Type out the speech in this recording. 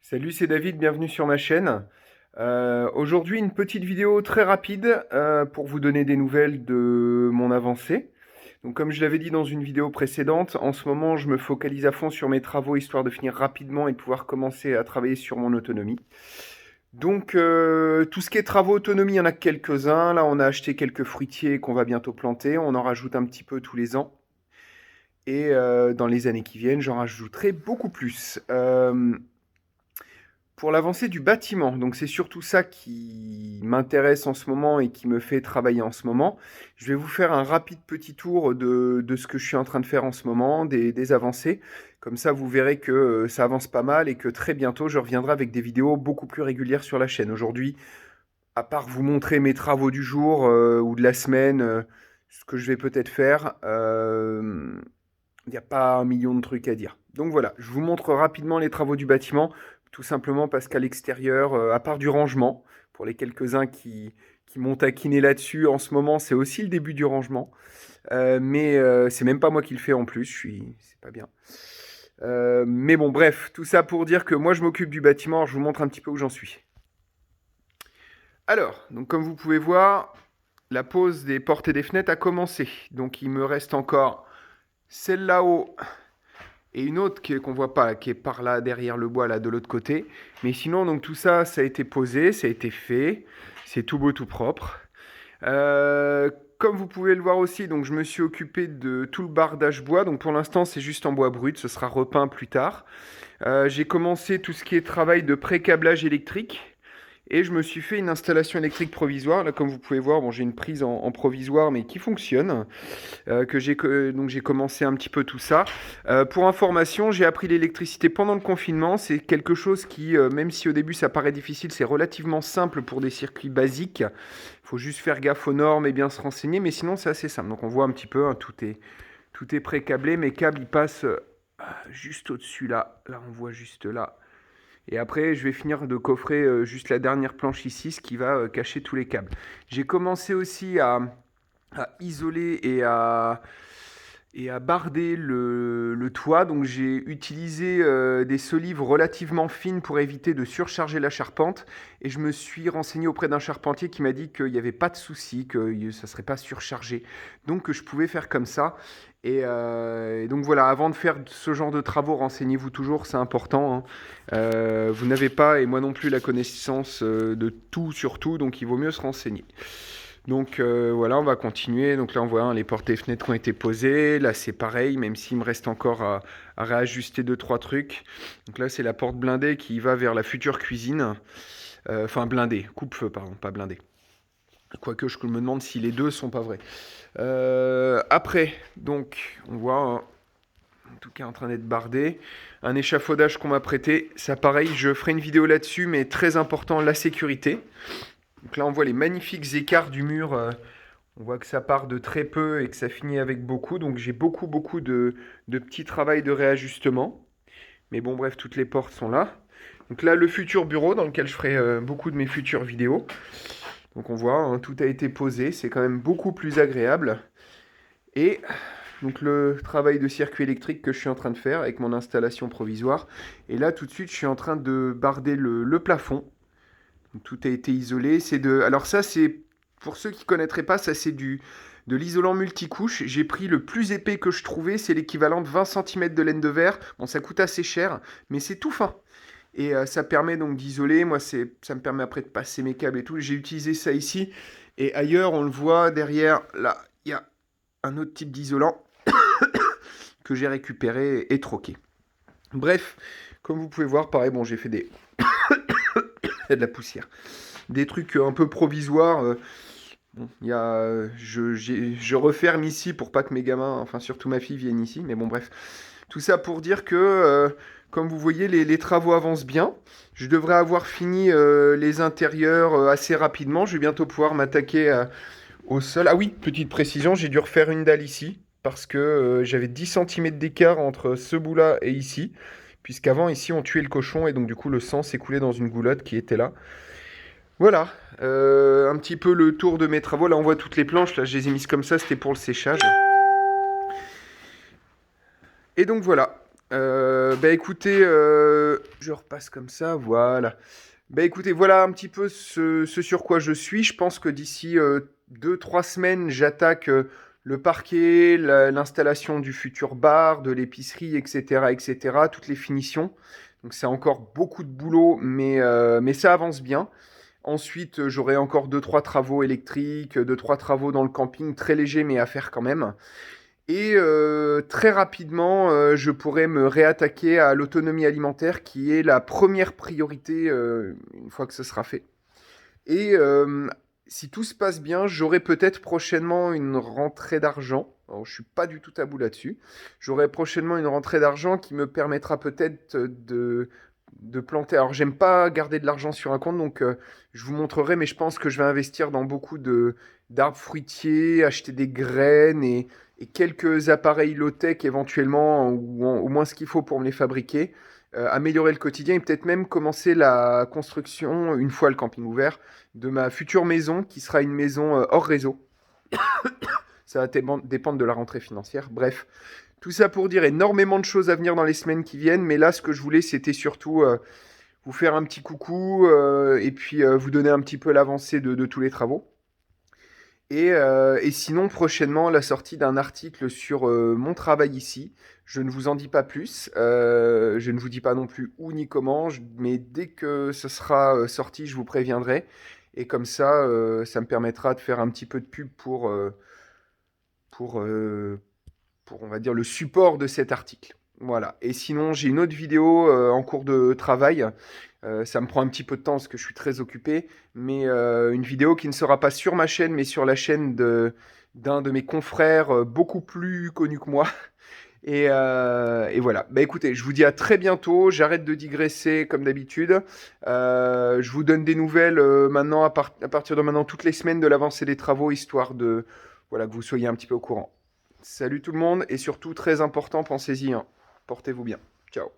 Salut, c'est David, bienvenue sur ma chaîne. Aujourd'hui, une petite vidéo très rapide pour vous donner des nouvelles de mon avancée. Donc, comme je l'avais dit dans une vidéo précédente, en ce moment, je me focalise à fond sur mes travaux histoire de finir rapidement et de pouvoir commencer à travailler sur mon autonomie. Donc, tout ce qui est travaux autonomie, il y en a quelques-uns. Là, on a acheté quelques fruitiers qu'on va bientôt planter. On en rajoute un petit peu tous les ans. Et dans les années qui viennent, j'en rajouterai beaucoup plus. Pour l'avancée du bâtiment, donc c'est surtout ça qui m'intéresse en ce moment et qui me fait travailler en ce moment. Je vais vous faire un rapide petit tour de ce que je suis en train de faire en ce moment, des avancées. Comme ça, vous verrez que ça avance pas mal et que très bientôt, je reviendrai avec des vidéos beaucoup plus régulières sur la chaîne. Aujourd'hui, à part vous montrer mes travaux du jour ou de la semaine, ce que je vais peut-être faire, il n'y a pas un million de trucs à dire. Donc voilà, je vous montre rapidement les travaux du bâtiment, tout simplement parce qu'à l'extérieur, à part du rangement, pour les quelques-uns qui m'ont taquiné là-dessus, en ce moment, c'est aussi le début du rangement. Mais c'est même pas moi qui le fais en plus, c'est pas bien. Mais bon, bref, tout ça pour dire que moi je m'occupe du bâtiment, alors je vous montre un petit peu où j'en suis. Alors, donc comme vous pouvez voir, la pose des portes et des fenêtres a commencé. Donc il me reste encore celle là-haut et une autre qu'on voit pas, qui est par là derrière le bois là de l'autre côté. Mais sinon donc tout ça, ça a été posé, ça a été fait, c'est tout beau, tout propre. Comme vous pouvez le voir aussi, donc je me suis occupé de tout le bardage bois. Donc pour l'instant c'est juste en bois brut, ce sera repeint plus tard. J'ai commencé tout ce qui est travail de pré-câblage électrique. Et je me suis fait une installation électrique provisoire. Là, comme vous pouvez voir, bon, j'ai une prise en provisoire, mais qui fonctionne. Donc j'ai commencé un petit peu tout ça. Pour information, j'ai appris l'électricité pendant le confinement. C'est quelque chose qui, même si au début ça paraît difficile, c'est relativement simple pour des circuits basiques. Il faut juste faire gaffe aux normes et bien se renseigner, mais sinon c'est assez simple. Donc on voit un petit peu, hein, tout est pré-câblé. Mes câbles, ils passent juste au-dessus là. Là, on voit juste là. Et après, je vais finir de coffrer juste la dernière planche ici, ce qui va cacher tous les câbles. J'ai commencé aussi à isoler et à barder le toit. Donc j'ai utilisé des solives relativement fines pour éviter de surcharger la charpente. Et je me suis renseigné auprès d'un charpentier qui m'a dit qu'il n'y avait pas de souci, que ça ne serait pas surchargé. Donc que je pouvais faire comme ça. Et donc voilà, avant de faire ce genre de travaux, renseignez-vous toujours, c'est important, hein. Vous n'avez pas, et moi non plus, la connaissance de tout sur tout, donc il vaut mieux se renseigner. Donc voilà, on va continuer. Donc là, on voit hein, les portes et fenêtres qui ont été posées. Là, c'est pareil, même s'il me reste encore à réajuster 2-3 trucs. Donc là, c'est la porte blindée qui va vers la future cuisine. Enfin, blindée, coupe-feu, pardon, pas blindée. Quoique, je me demande si les deux sont pas vrais. Après, donc, on voit hein, en tout cas en train d'être bardé. Un échafaudage qu'on m'a prêté. Ça, pareil, je ferai une vidéo là-dessus, mais très important, la sécurité. Donc là, on voit les magnifiques écarts du mur. On voit que ça part de très peu et que ça finit avec beaucoup. Donc j'ai beaucoup de petits travails de réajustement. Mais bon, bref, toutes les portes sont là. Donc là, le futur bureau dans lequel je ferai beaucoup de mes futures vidéos. Donc on voit, hein, tout a été posé. C'est quand même beaucoup plus agréable. Et donc le travail de circuit électrique que je suis en train de faire avec mon installation provisoire. Et là, tout de suite, je suis en train de barder le plafond. Donc, tout a été isolé. Alors ça, c'est pour ceux qui ne connaîtraient pas, ça c'est de l'isolant multicouche. J'ai pris le plus épais que je trouvais, c'est l'équivalent de 20 cm de laine de verre. Bon, ça coûte assez cher, mais c'est tout fin. Et ça permet donc d'isoler. Moi, ça me permet après de passer mes câbles et tout. J'ai utilisé ça ici. Et ailleurs, on le voit derrière, là, il y a un autre type d'isolant que j'ai récupéré et troqué. Bref, comme vous pouvez voir, pareil, bon, j'ai fait il y a de la poussière. Des trucs un peu provisoires. Bon, je referme ici pour pas que mes gamins, enfin surtout ma fille, viennent ici. Mais bon, bref. Tout ça pour dire que, comme vous voyez, les travaux avancent bien. Je devrais avoir fini les intérieurs assez rapidement. Je vais bientôt pouvoir m'attaquer au sol. Ah oui, petite précision, j'ai dû refaire une dalle ici. Parce que j'avais 10 cm d'écart entre ce bout-là et ici. Puisqu'avant, ici, on tuait le cochon. Et donc, du coup, le sang s'écoulait dans une goulotte qui était là. Voilà, un petit peu le tour de mes travaux. Là, on voit toutes les planches. Là, je les ai mises comme ça, c'était pour le séchage. Et donc voilà. Bah écoutez, je repasse comme ça, voilà. Bah écoutez, voilà un petit peu ce sur quoi je suis. Je pense que d'ici 2-3 semaines, j'attaque le parquet, l'installation du futur bar, de l'épicerie, etc., etc., toutes les finitions. Donc c'est encore beaucoup de boulot, mais ça avance bien. Ensuite, j'aurai encore deux trois travaux électriques, deux trois travaux dans le camping, très légers mais à faire quand même. Et très rapidement, je pourrais me réattaquer à l'autonomie alimentaire qui est la première priorité une fois que ce sera fait. Et si tout se passe bien, j'aurai peut-être prochainement une rentrée d'argent. Alors, je suis pas du tout tabou là-dessus. J'aurai prochainement une rentrée d'argent qui me permettra peut-être de planter. Alors, j'aime pas garder de l'argent sur un compte, donc je vous montrerai, mais je pense que je vais investir dans beaucoup d'arbres fruitiers, acheter des graines et quelques appareils low-tech éventuellement, ou au moins ce qu'il faut pour me les fabriquer. Améliorer le quotidien et peut-être même commencer la construction, une fois le camping ouvert, de ma future maison qui sera une maison hors réseau. Ça va dépendre de la rentrée financière. Bref, tout ça pour dire énormément de choses à venir dans les semaines qui viennent. Mais là, ce que je voulais, c'était surtout vous faire un petit coucou et puis vous donner un petit peu l'avancée de tous les travaux. Et sinon, prochainement, la sortie d'un article sur mon travail ici. Je ne vous en dis pas plus. Je ne vous dis pas non plus où ni comment. Mais dès que ce sera sorti, je vous préviendrai. Et comme ça me permettra de faire un petit peu de pub pour, euh, pour, on va dire, le support de cet article. Voilà. Et sinon, j'ai une autre vidéo en cours de travail. Ça me prend un petit peu de temps parce que je suis très occupé, mais une vidéo qui ne sera pas sur ma chaîne, mais sur la chaîne d'un de mes confrères beaucoup plus connu que moi. Et voilà. Bah écoutez, je vous dis à très bientôt. J'arrête de digresser comme d'habitude. Je vous donne des nouvelles maintenant à partir de maintenant toutes les semaines de l'avancée des travaux, histoire de voilà que vous soyez un petit peu au courant. Salut tout le monde et surtout très important, pensez-y, hein. Portez-vous bien. Ciao.